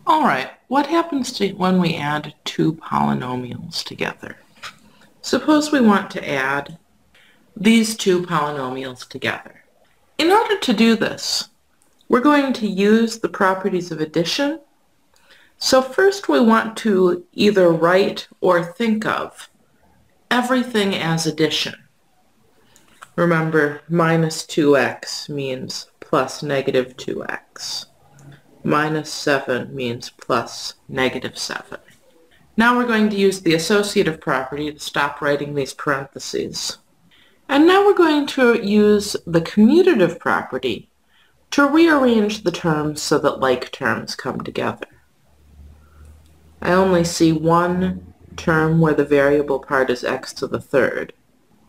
Alright, what happens when we add two polynomials together? Suppose we want to add these two polynomials together. In order to do this, we're going to use the properties of addition. So first we want to either write or think of everything as addition. Remember, minus 2x means plus negative 2x. Minus 7 means plus negative 7. Now we're going to use the associative property to stop writing these parentheses. And now we're going to use the commutative property to rearrange the terms so that like terms come together. I only see one term where the variable part is x to the third.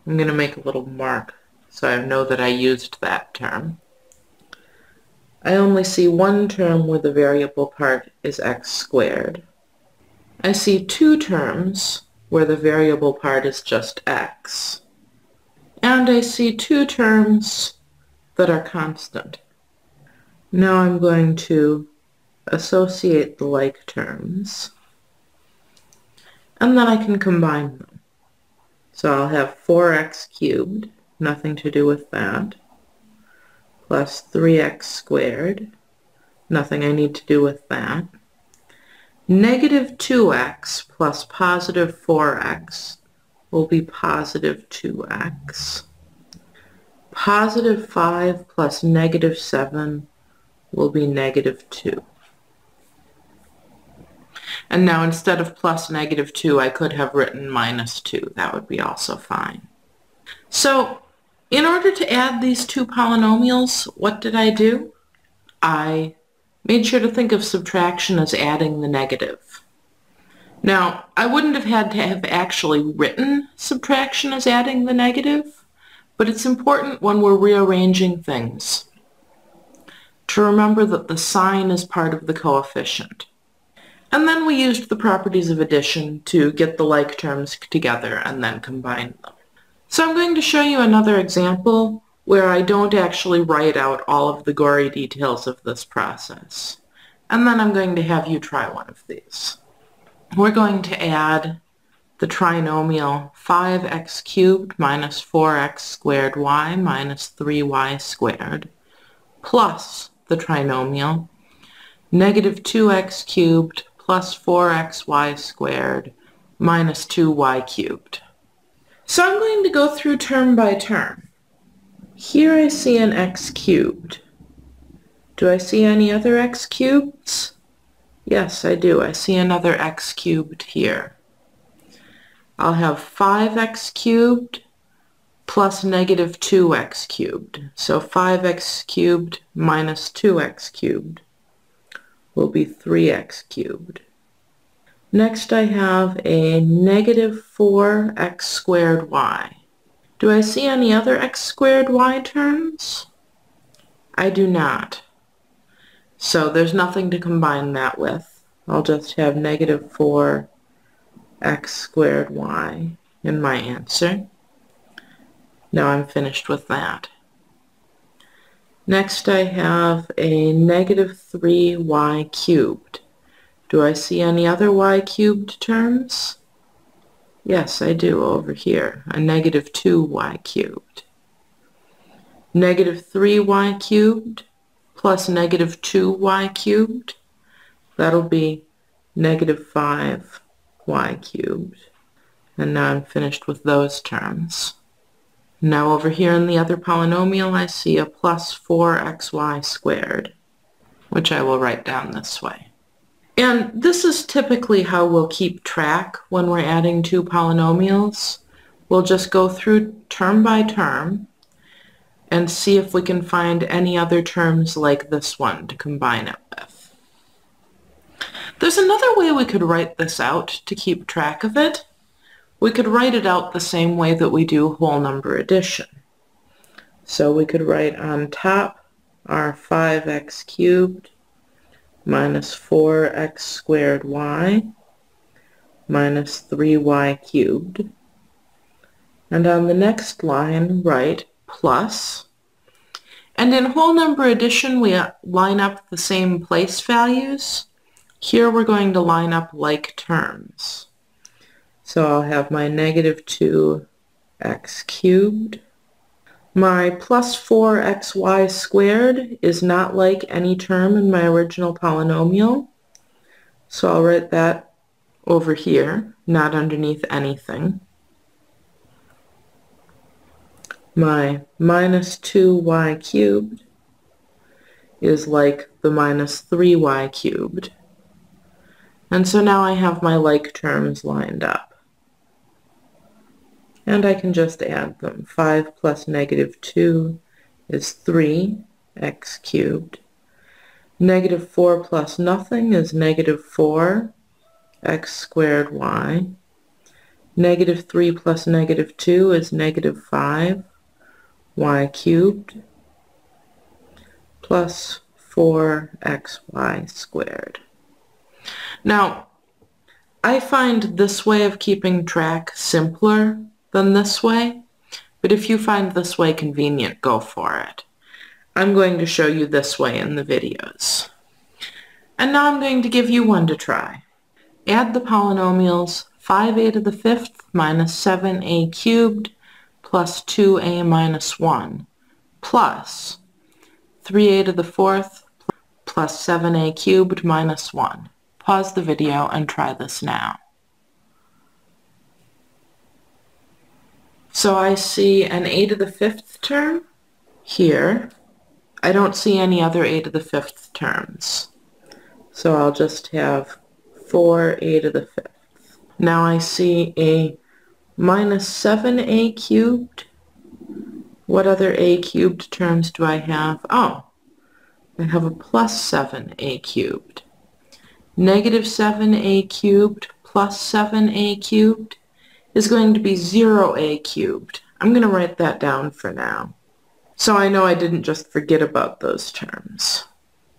I'm going to make a little mark so I know that I used that term. I only see one term where the variable part is x squared. I see two terms where the variable part is just x. And I see two terms that are constant. Now I'm going to associate the like terms, and then I can combine them. So I'll have 4x cubed, nothing to do with that, plus 3x squared, nothing I need to do with that, negative 2x plus positive 4x will be positive 2x, positive 5 plus negative 7 will be negative 2. And now instead of plus negative 2, I could have written minus 2. That would be also fine. So in order to add these two polynomials, what did I do? I made sure to think of subtraction as adding the negative. Now, I wouldn't have had to have actually written subtraction as adding the negative, but it's important when we're rearranging things to remember that the sign is part of the coefficient. And then we used the properties of addition to get the like terms together and then combine them. So I'm going to show you another example where I don't actually write out all of the gory details of this process. And then I'm going to have you try one of these. We're going to add the trinomial 5x cubed minus 4x squared y minus 3y squared plus the trinomial negative 2x cubed plus 4xy squared minus 2y cubed. So I'm going to go through term by term. Here I see an x cubed. Do I see any other x cubes? Yes, I do. I see another x cubed here. I'll have 5x cubed plus negative 2x cubed. So 5x cubed minus 2x cubed will be 3x cubed. Next I have a negative 4x squared y. Do I see any other x squared y terms? I do not. So there's nothing to combine that with. I'll just have negative 4x squared y in my answer. Now I'm finished with that. Next I have a negative 3y cubed. Do I see any other y cubed terms? Yes, I do over here, a negative 2y cubed. Negative 3y cubed plus negative 2y cubed, that'll be negative 5y cubed. And now I'm finished with those terms. Now over here in the other polynomial I see a plus 4xy squared, which I will write down this way. And this is typically how we'll keep track when we're adding two polynomials. We'll just go through term by term and see if we can find any other terms like this one to combine it with. There's another way we could write this out to keep track of it. We could write it out the same way that we do whole number addition. So we could write on top our 5x cubed minus 4x squared y minus 3y cubed. And on the next line, write plus. And in whole number addition, we line up the same place values. Here we're going to line up like terms. So I'll have my negative 2x cubed. My plus 4xy squared is not like any term in my original polynomial. So I'll write that over here, not underneath anything. My minus 2y cubed is like the minus 3y cubed. And so now I have my like terms lined up. And I can just add them. 5 plus negative 2 is 3x cubed. Negative 4 plus nothing is negative 4x squared y. Negative 3 plus negative 2 is negative 5y cubed plus 4xy squared. Now, I find this way of keeping track simpler than this way, but if you find this way convenient, go for it. I'm going to show you this way in the videos. And now I'm going to give you one to try. Add the polynomials 5a to the 5th minus 7a cubed plus 2a minus 1 plus 3a to the 4th plus 7a cubed minus 1. Pause the video and try this now. So I see an a to the 5th term here. I don't see any other a to the 5th terms. So I'll just have 4a to the 5th. Now I see a minus 7a cubed. What other a cubed terms do I have? Oh, I have a plus 7a cubed. Negative 7a cubed plus 7a cubed is going to be 0a cubed. I'm going to write that down for now, so I know I didn't just forget about those terms.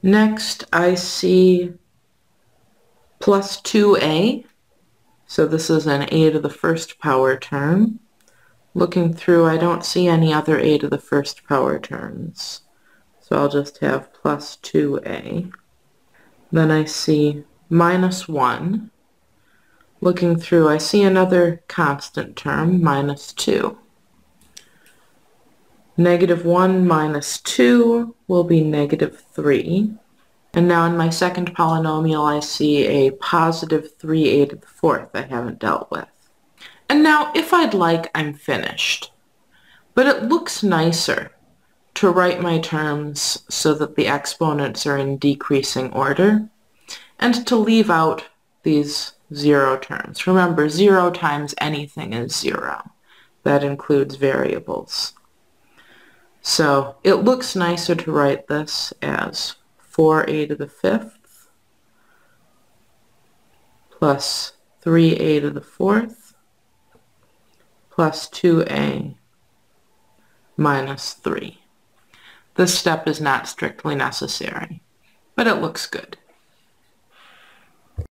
Next, I see plus 2a. So this is an a to the 1st power term. Looking through, I don't see any other a to the 1st power terms. So I'll just have plus 2a. Then I see minus 1. Looking through, I see another constant term, minus 2. Negative 1 minus 2 will be negative 3. And now in my second polynomial, I see a positive 3a to the 4th I haven't dealt with. And now, if I'd like, I'm finished. But it looks nicer to write my terms so that the exponents are in decreasing order, and to leave out these 0 terms. Remember, 0 times anything is 0. That includes variables. So it looks nicer to write this as 4a to the 5th plus 3a to the 4th plus 2a minus 3. This step is not strictly necessary, but it looks good.